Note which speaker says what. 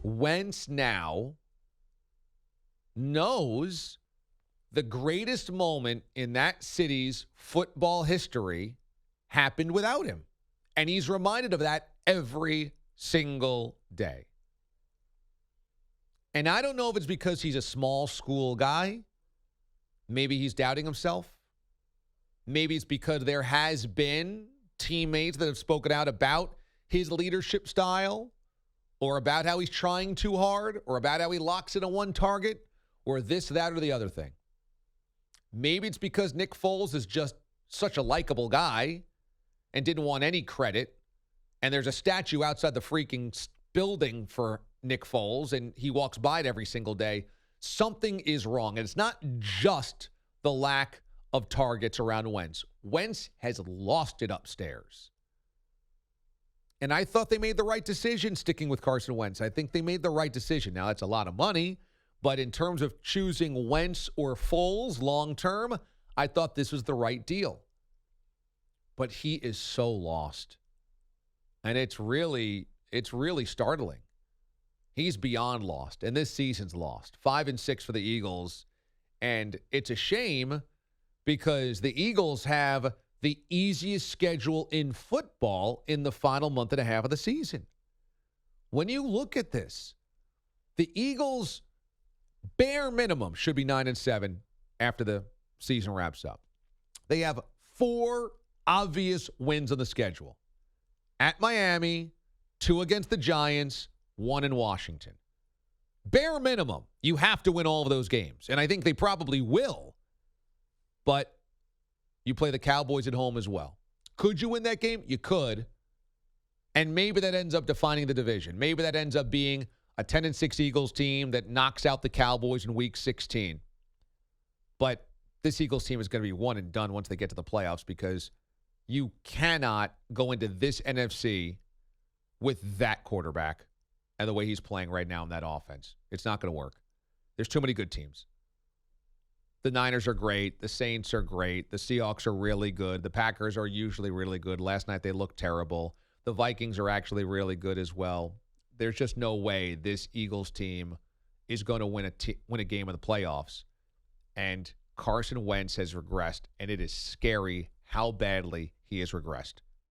Speaker 1: Wentz now knows the greatest moment in that city's football history happened without him. And he's reminded of that every single day. And I don't know if it's because he's a small school guy. Maybe he's doubting himself. Maybe it's because there has been teammates that have spoken out about his leadership style, or about how he's trying too hard, or about how he locks in on one target, or this, that, or the other thing. Maybe it's because Nick Foles is just such a likable guy and didn't want any credit, and there's a statue outside the freaking building for Nick Foles, and he walks by it every single day. Something is wrong, and it's not just the lack of targets around Wentz. Wentz has lost it upstairs. And I thought they made the right decision sticking with Carson Wentz. I think they made the right decision. Now, that's a lot of money, but in terms of choosing Wentz or Foles long-term, I thought this was the right deal. But he is so lost. And it's really startling. He's beyond lost, and this season's lost. 5-6 for the Eagles, and it's a shame because the Eagles have the easiest schedule in football in the final month and a half of the season. When you look at this, the Eagles, bare minimum, should be 9-7 after the season wraps up. They have 4 obvious wins on the schedule. At Miami, 2 against the Giants, 1 in Washington. Bare minimum, you have to win all of those games. And I think they probably will. But you play the Cowboys at home as well. Could you win that game? You could. And maybe that ends up defining the division. Maybe that ends up being a 10-6 Eagles team that knocks out the Cowboys in Week 16. But this Eagles team is going to be one and done once they get to the playoffs, because you cannot go into this NFC with that quarterback and the way he's playing right now in that offense. It's not going to work. There's too many good teams. The Niners are great. The Saints are great. The Seahawks are really good. The Packers are usually really good. Last night they looked terrible. The Vikings are actually really good as well. There's just no way this Eagles team is going to win a game in the playoffs. And Carson Wentz has regressed, and it is scary how badly he has regressed.